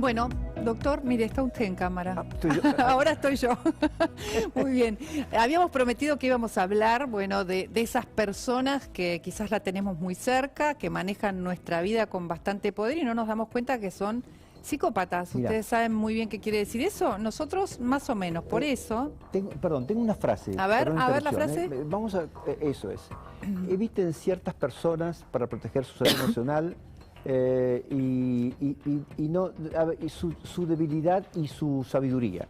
Bueno, doctor, mire, está usted en cámara. Ahora estoy yo. Muy bien. Habíamos prometido que íbamos a hablar, bueno, de esas personas que quizás la tenemos muy cerca, que manejan nuestra vida con bastante poder y no nos damos cuenta que son psicópatas. Mirá. ¿Ustedes saben muy bien qué quiere decir eso? Nosotros más o menos, por eso... Tengo una frase. A ver la frase. Vamos a... Eso es. Eviten ciertas personas para proteger su salud emocional su debilidad y su sabiduría.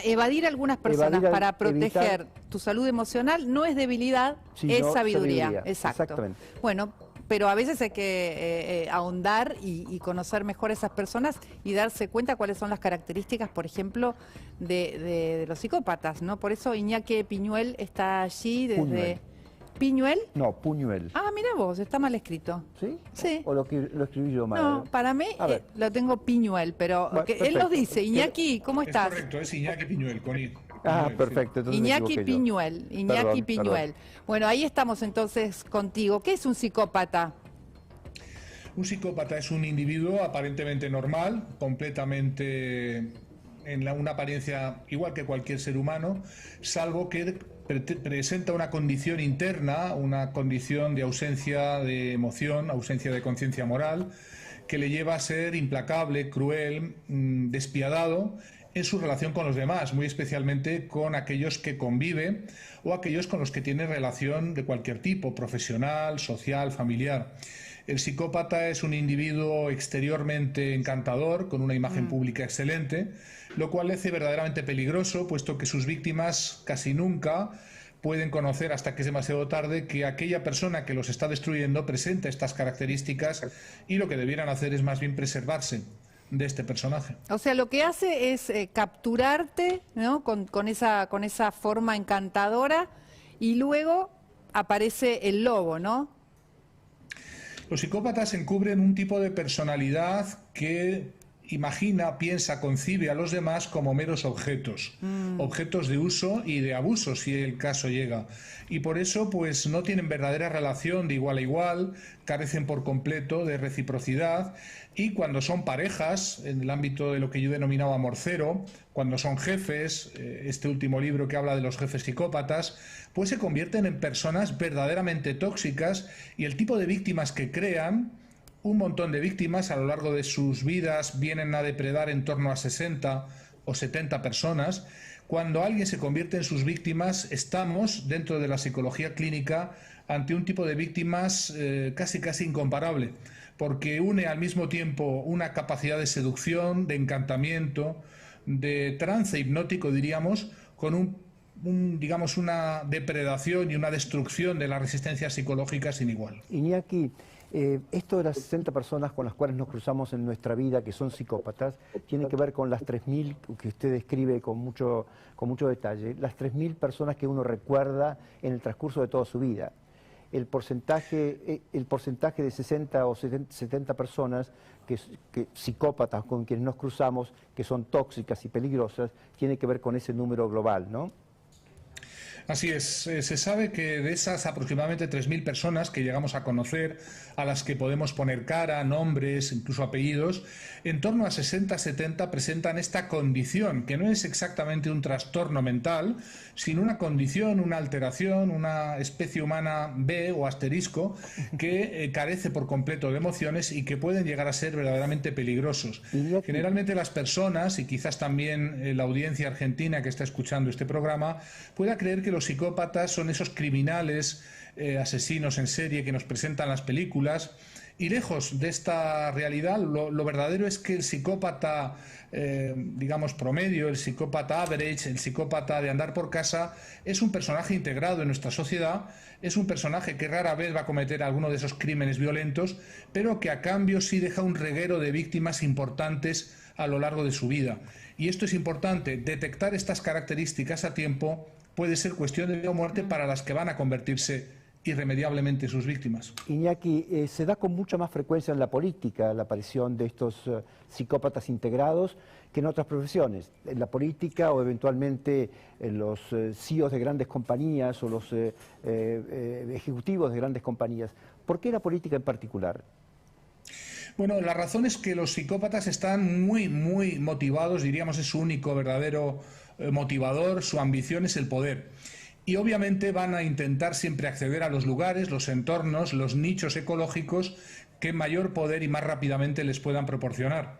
Evadir a algunas personas para proteger tu salud emocional no es debilidad, es sabiduría. Exacto. Exactamente. Bueno, pero a veces hay que ahondar y conocer mejor a esas personas y darse cuenta cuáles son las características, por ejemplo, de los psicópatas, ¿no? Por eso Iñaki Piñuel está allí desde... Puñuel. ¿Piñuel? No, Puñuel. Ah, mira vos, está mal escrito. ¿Sí? Sí. ¿O lo escribí yo mal? No, para mí lo tengo Piñuel, pero Bueno, él nos dice. Iñaki, ¿cómo estás? Es correcto, es Iñaki Piñuel, con I. Ah, perfecto. Entonces Iñaki Piñuel, Iñaki Piñuel. Bueno, ahí estamos entonces contigo. ¿Qué es un psicópata? Un psicópata es un individuo aparentemente normal, completamente en una apariencia igual que cualquier ser humano, salvo que presenta una condición interna, una condición de ausencia de emoción, ausencia de conciencia moral, que le lleva a ser implacable, cruel, despiadado en su relación con los demás, muy especialmente con aquellos que convive o aquellos con los que tiene relación de cualquier tipo, profesional, social, familiar. El psicópata es un individuo exteriormente encantador, con una imagen pública excelente, lo cual le hace verdaderamente peligroso, puesto que sus víctimas casi nunca pueden conocer, hasta que es demasiado tarde, que aquella persona que los está destruyendo presenta estas características y lo que debieran hacer es más bien preservarse de este personaje. O sea, lo que hace es capturarte, ¿no? con esa forma encantadora y luego aparece el lobo, ¿no? Los psicópatas encubren un tipo de personalidad que imagina, piensa, concibe a los demás como meros objetos, objetos de uso y de abuso, si el caso llega. Y por eso, pues, no tienen verdadera relación de igual a igual, carecen por completo de reciprocidad, y cuando son parejas, en el ámbito de lo que yo denominaba amor cero, cuando son jefes, este último libro que habla de los jefes psicópatas, pues se convierten en personas verdaderamente tóxicas, y el tipo de víctimas que crean, un montón de víctimas a lo largo de sus vidas vienen a depredar en torno a 60 o 70 personas. Cuando alguien se convierte en sus víctimas, estamos, dentro de la psicología clínica, ante un tipo de víctimas casi incomparable, porque une al mismo tiempo una capacidad de seducción, de encantamiento, de trance hipnótico, diríamos, con digamos, una depredación y una destrucción de la resistencia psicológica sin igual. Iñaki, esto de las 60 personas con las cuales nos cruzamos en nuestra vida, que son psicópatas, tiene que ver con las 3.000 que usted describe con mucho detalle, las 3.000 personas que uno recuerda en el transcurso de toda su vida. El porcentaje de 60 o 70 personas que psicópatas con quienes nos cruzamos, que son tóxicas y peligrosas, tiene que ver con ese número global, ¿no? Así es, se sabe que de esas aproximadamente 3.000 personas que llegamos a conocer, a las que podemos poner cara, nombres, incluso apellidos, en torno a 60-70 presentan esta condición, que no es exactamente un trastorno mental, sino una condición, una alteración, una especie humana B o asterisco, que carece por completo de emociones y que pueden llegar a ser verdaderamente peligrosos. Generalmente las personas, y quizás también la audiencia argentina que está escuchando este programa, pueda creer que los psicópatas son esos criminales, asesinos en serie que nos presentan las películas, y lejos de esta realidad, lo verdadero es que el psicópata, digamos, promedio, el psicópata average, el psicópata de andar por casa, es un personaje integrado en nuestra sociedad, es un personaje que rara vez va a cometer alguno de esos crímenes violentos, pero que a cambio sí deja un reguero de víctimas importantes a lo largo de su vida. Y esto es importante, detectar estas características a tiempo puede ser cuestión de vida o muerte para las que van a convertirse irremediablemente sus víctimas. Iñaki, se da con mucha más frecuencia en la política la aparición de estos psicópatas integrados que en otras profesiones. En la política o eventualmente en los CEOs de grandes compañías o los ejecutivos de grandes compañías. ¿Por qué la política en particular? Bueno, la razón es que los psicópatas están muy motivados, diríamos es su único verdadero motivador, su ambición es el poder. Y obviamente van a intentar siempre acceder a los lugares, los entornos, los nichos ecológicos que mayor poder y más rápidamente les puedan proporcionar.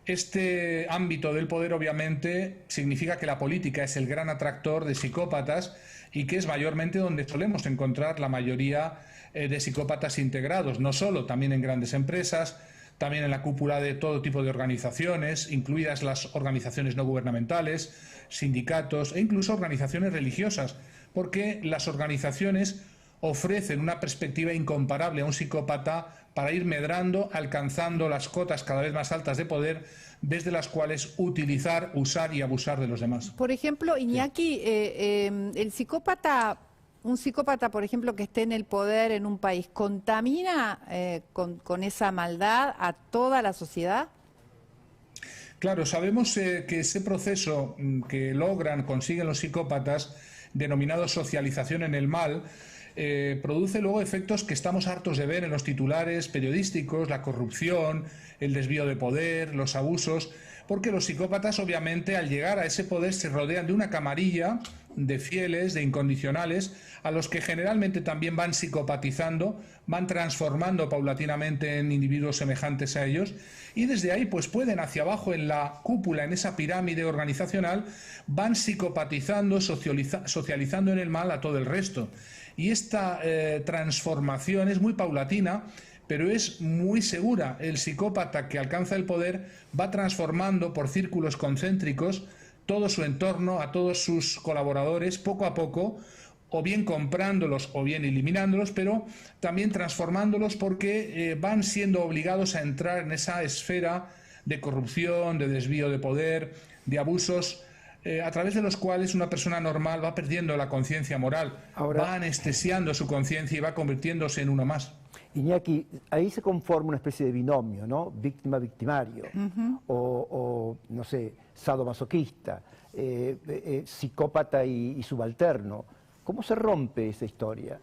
Este ámbito del poder obviamente significa que la política es el gran atractor de psicópatas y que es mayormente donde solemos encontrar la mayoría de psicópatas integrados, no solo, también en grandes empresas, también en la cúpula de todo tipo de organizaciones, incluidas las organizaciones no gubernamentales, sindicatos e incluso organizaciones religiosas, porque las organizaciones ofrecen una perspectiva incomparable a un psicópata para ir medrando, alcanzando las cotas cada vez más altas de poder, desde las cuales utilizar, usar y abusar de los demás. Por ejemplo, Iñaki, el psicópata, un psicópata, por ejemplo, que esté en el poder en un país, ¿contamina con esa maldad a toda la sociedad? Claro, sabemos que ese proceso que consiguen los psicópatas, denominado socialización en el mal, produce luego efectos que estamos hartos de ver en los titulares periodísticos, la corrupción, el desvío de poder, los abusos, porque los psicópatas obviamente al llegar a ese poder se rodean de una camarilla de fieles, de incondicionales, a los que generalmente también van psicopatizando, van transformando paulatinamente en individuos semejantes a ellos, y desde ahí pues pueden hacia abajo en la cúpula, en esa pirámide organizacional, van psicopatizando, socializando en el mal a todo el resto. Y esta transformación es muy paulatina, pero es muy segura. El psicópata que alcanza el poder va transformando por círculos concéntricos todo su entorno, a todos sus colaboradores, poco a poco, o bien comprándolos o bien eliminándolos, pero también transformándolos porque van siendo obligados a entrar en esa esfera de corrupción, de desvío de poder, de abusos, a través de los cuales una persona normal va perdiendo la conciencia moral, va anestesiando su conciencia y va convirtiéndose en uno más. Iñaki, ahí se conforma una especie de binomio, ¿no? Víctima-victimario, o no sé, sadomasoquista, psicópata y subalterno. ¿Cómo se rompe esa historia?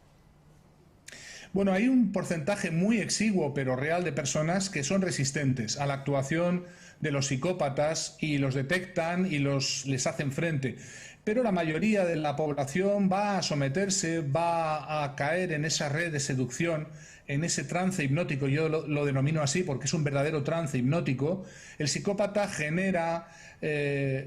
Bueno, hay un porcentaje muy exiguo pero real de personas que son resistentes a la actuación de los psicópatas y los detectan y les hacen frente. Pero la mayoría de la población va a someterse, va a caer en esa red de seducción, en ese trance hipnótico. Yo lo denomino así porque es un verdadero trance hipnótico. El psicópata genera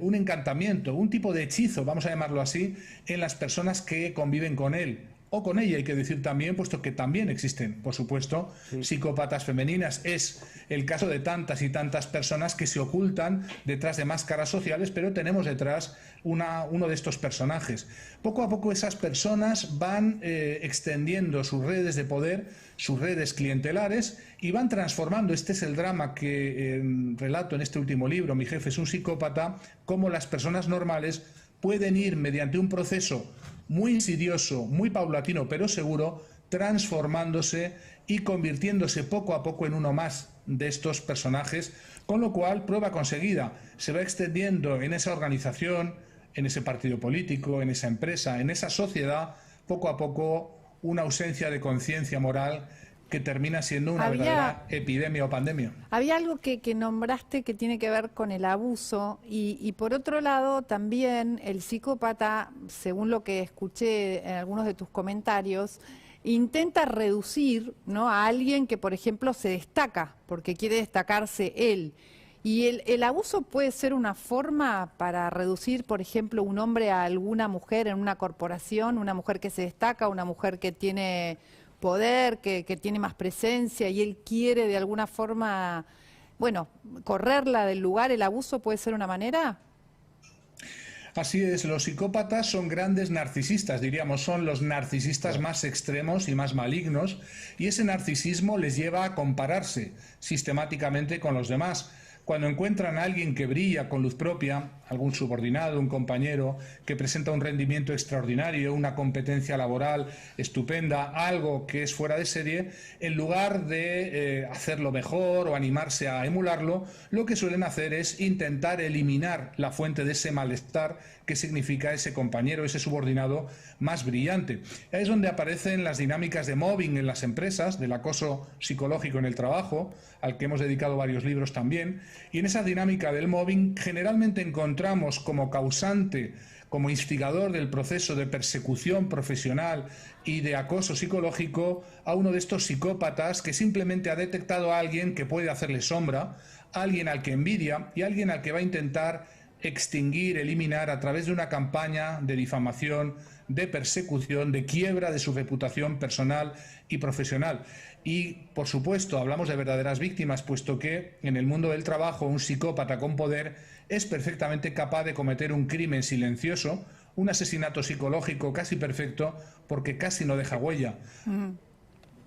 un encantamiento, un tipo de hechizo, vamos a llamarlo así, en las personas que conviven con él. O con ella, hay que decir también, puesto que también existen, por supuesto, psicópatas femeninas. Es el caso de tantas y tantas personas que se ocultan detrás de máscaras sociales, pero tenemos detrás uno de estos personajes. Poco a poco esas personas van extendiendo sus redes de poder, sus redes clientelares, y van transformando. Este es el drama que relato en este último libro, Mi jefe es un psicópata, cómo las personas normales pueden ir mediante un proceso muy insidioso, muy paulatino, pero seguro, transformándose y convirtiéndose poco a poco en uno más de estos personajes, con lo cual, prueba conseguida, se va extendiendo en esa organización, en ese partido político, en esa empresa, en esa sociedad, poco a poco una ausencia de conciencia moral que termina siendo una verdadera epidemia o pandemia. Había algo que nombraste que tiene que ver con el abuso y por otro lado también el psicópata, según lo que escuché en algunos de tus comentarios, intenta reducir, ¿no?, a alguien que, por ejemplo, se destaca porque quiere destacarse él. Y el abuso puede ser una forma para reducir, por ejemplo, un hombre a alguna mujer en una corporación, una mujer que se destaca, una mujer que tiene poder, que tiene más presencia y él quiere de alguna forma, bueno, correrla del lugar. ¿El abuso puede ser una manera? Así es, los psicópatas son grandes narcisistas, diríamos, son los narcisistas más extremos y más malignos, y ese narcisismo les lleva a compararse sistemáticamente con los demás. cuando encuentran a alguien que brilla con luz propia, algún subordinado, un compañero, que presenta un rendimiento extraordinario, una competencia laboral estupenda, algo que es fuera de serie, en lugar de hacerlo mejor o animarse a emularlo, lo que suelen hacer es intentar eliminar la fuente de ese malestar que significa ese compañero, ese subordinado más brillante. Ahí es donde aparecen las dinámicas de mobbing en las empresas, del acoso psicológico en el trabajo, al que hemos dedicado varios libros también, y en esa dinámica del mobbing generalmente encontramos como causante, como instigador del proceso de persecución profesional y de acoso psicológico a uno de estos psicópatas que simplemente ha detectado a alguien que puede hacerle sombra, a alguien al que envidia y a alguien al que va a intentar extinguir, eliminar a través de una campaña de difamación, de persecución, de quiebra de su reputación personal y profesional. Y, por supuesto, hablamos de verdaderas víctimas, puesto que en el mundo del trabajo un psicópata con poder es perfectamente capaz de cometer un crimen silencioso, un asesinato psicológico casi perfecto, porque casi no deja huella.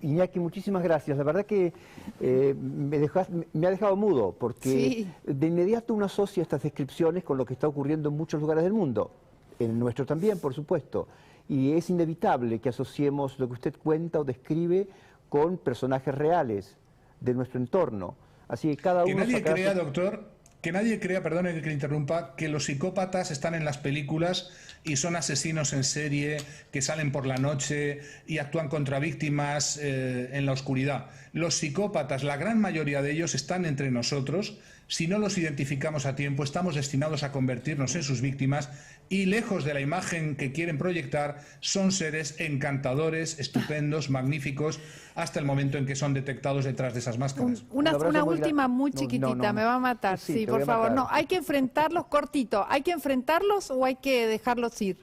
Iñaki, muchísimas gracias. La verdad que me ha dejado mudo, porque de inmediato uno asocia estas descripciones con lo que está ocurriendo en muchos lugares del mundo, en el nuestro también, por supuesto. Y es inevitable que asociemos lo que usted cuenta o describe con personajes reales de nuestro entorno. Así que cada uno... Que nadie crea, doctor, que nadie crea, perdone que le interrumpa, que los psicópatas están en las películas y son asesinos en serie que salen por la noche y actúan contra víctimas en la oscuridad. Los psicópatas, la gran mayoría de ellos, están entre nosotros. Si no los identificamos a tiempo, estamos destinados a convertirnos en sus víctimas y, lejos de la imagen que quieren proyectar, son seres encantadores, estupendos, magníficos, hasta el momento en que son detectados detrás de esas máscaras. Una última muy chiquitita, me va a matar. Sí, por favor. No, hay que enfrentarlos, cortito. ¿Hay que enfrentarlos o hay que dejarlos ir?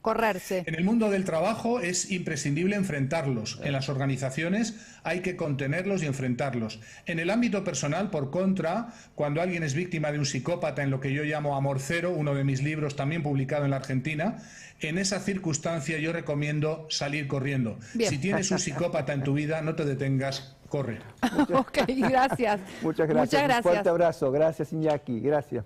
Correrse. En el mundo del trabajo es imprescindible enfrentarlos. En las organizaciones hay que contenerlos y enfrentarlos. En el ámbito personal, por contra, cuando alguien es víctima de un psicópata, en lo que yo llamo amor cero, uno de mis libros también publicado en la Argentina, en esa circunstancia yo recomiendo salir corriendo. Bien. Si tienes un psicópata en tu vida, no te detengas, corre. Ok, gracias. Muchas gracias. Un fuerte abrazo. Gracias, Iñaki. Gracias.